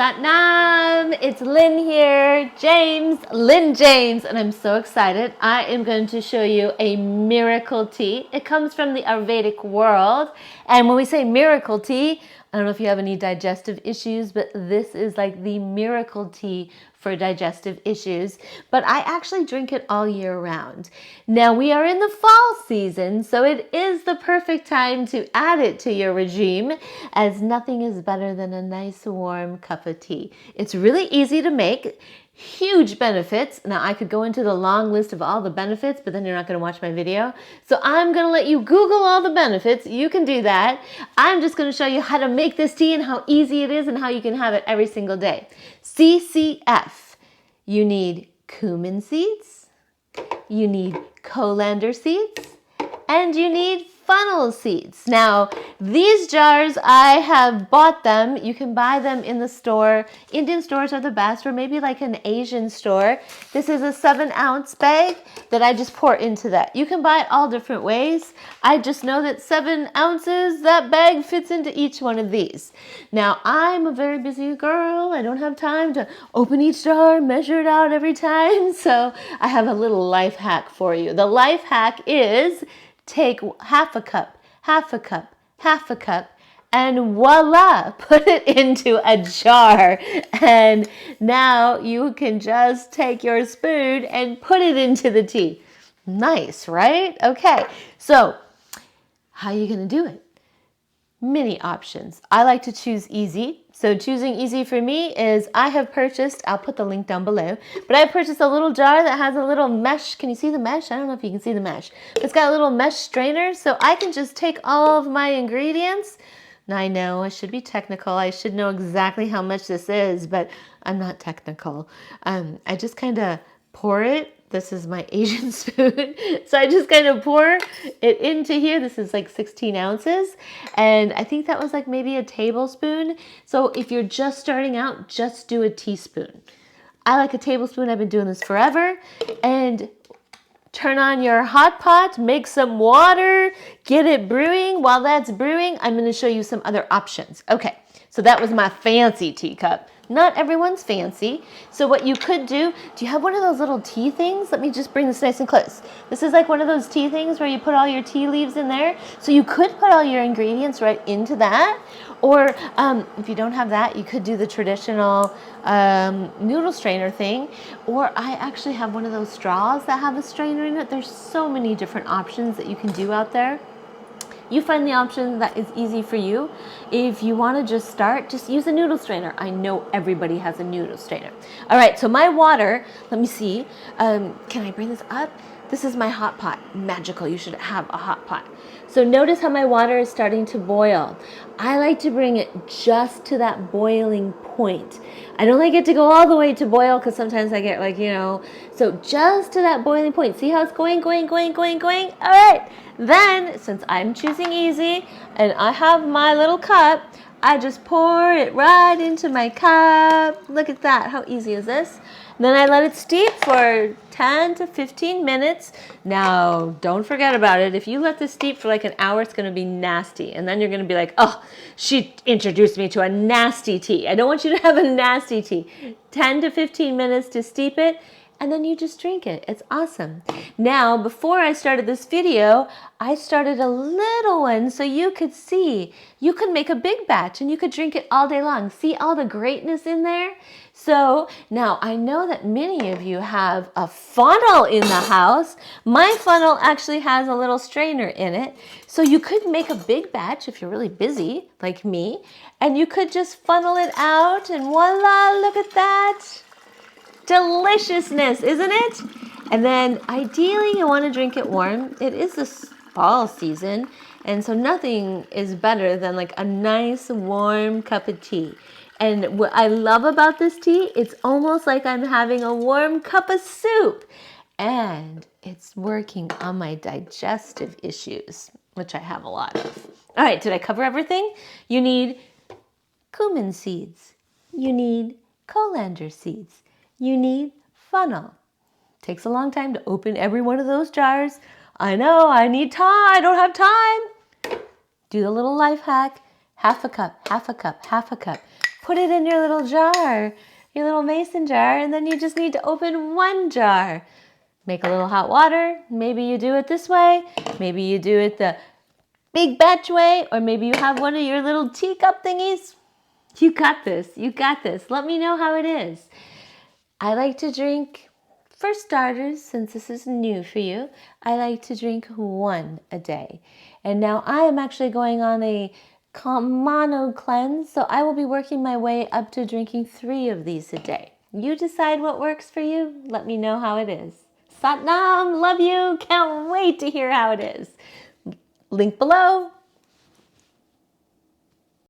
Satnam, it's Lynn here, Lynn James, and I'm so excited. I am going to show you a miracle tea. It comes from the Ayurvedic world, and when we say miracle tea, I don't know if you have any digestive issues, but this is like the miracle tea for digestive issues. But I actually drink it all year round. Now we are in the fall season, so it is the perfect time to add it to your regime, as nothing is better than a nice warm cup of tea. It's really easy to make. Huge benefits. Now I could go into the long list of all the benefits, but then you're not going to watch my video. So I'm going to let you Google all the benefits. You can do that. I'm just going to show you how to make this tea and how easy it is and how you can have it every single day. CCF. You need Cumin seeds, you need Coriander seeds, and you need Fennel seeds. Now, these jars, I have bought them. You can buy them in the store. Indian stores are the best, or maybe like an Asian store. This is a 7-ounce bag that I just pour into that. You can buy it all different ways. I just know that 7 ounces, that bag fits into each one of these. Now, I'm a very busy girl. I don't have time to open each jar, measure it out every time. So I have a little life hack for you. The life hack is take half a cup, and voila, put it into a jar. And now you can just take your spoon and put it into the tea. Nice, right? Okay, so how are you going to do it? Many options. I like to choose easy. So choosing easy for me is I have purchased, I'll put the link down below, but I purchased a little jar that has a little mesh. Can you see the mesh? I don't know if you can see the mesh. It's got a little mesh strainer, so I can just take all of my ingredients. Now I know I should be technical. I should know exactly how much this is, but I'm not technical. I just kind of pour it. This is my Asian spoon. So I just kind of pour it into here. This is like 16 ounces. And I think that was like maybe a tablespoon. So if you're just starting out, just do a teaspoon. I like a tablespoon. I've been doing this forever. And turn on your hot pot, make some water, get it brewing. While that's brewing, I'm going to show you some other options. Okay, so that was my fancy teacup. Not everyone's fancy. So what you could do you have one of those little tea things? Let me just bring this nice and close. This is like one of those tea things where you put all your tea leaves in there. So you could put all your ingredients right into that. Or if you don't have that, you could do the traditional noodle strainer thing. Or I actually have one of those straws that have a strainer in it. There's so many different options that you can do out there. You find the option that is easy for you. If you want to just start, just use a noodle strainer. I know everybody has a noodle strainer. All right, so my water, let me see. Can I bring this up? This is my hot pot. Magical, you should have a hot pot. So notice how my water is starting to boil. I like to bring it just to that boiling point. I don't like it to go all the way to boil because sometimes I get like, so just to that boiling point. See how it's going? All right. Then, since I'm choosing easy and I have my little cup, I just pour it right into my cup. Look at that. How easy is this? And then I let it steep for 10 to 15 minutes. Now, don't forget about it. If you let this steep for like an hour, it's going to be nasty. And then you're going to be like, oh, she introduced me to a nasty tea. I don't want you to have a nasty tea. 10 to 15 minutes to steep it. And then you just drink it. It's awesome. Now, before I started this video, I started a little one so you could see. You could make a big batch and you could drink it all day long. See all the greatness in there? So now I know that many of you have a funnel in the house. My funnel actually has a little strainer in it. So you could make a big batch if you're really busy like me. And you could just funnel it out and voila, look at that. Deliciousness, isn't it? And then ideally you want to drink it warm. It is the fall season, and so nothing is better than like a nice warm cup of tea. And what I love about this tea, it's almost like I'm having a warm cup of soup. And it's working on my digestive issues, which I have a lot of. All right, did I cover everything? You need cumin seeds. You need coriander seeds. You need fennel. Takes a long time to open every one of those jars. I know, I need time. I don't have time. Do the little life hack. Half a cup. Put it in your little jar, your little mason jar, and then you just need to open one jar. Make a little hot water. Maybe you do it this way. Maybe you do it the big batch way, or maybe you have one of your little teacup thingies. You got this. You got this. Let me know how it is. I like to drink, for starters, since this is new for you, I like to drink one a day. And now I am actually going on a mono cleanse, so I will be working my way up to drinking 3 of these a day. You decide what works for you. Let me know how it is. Satnam, love you. Can't wait to hear how it is. Link below.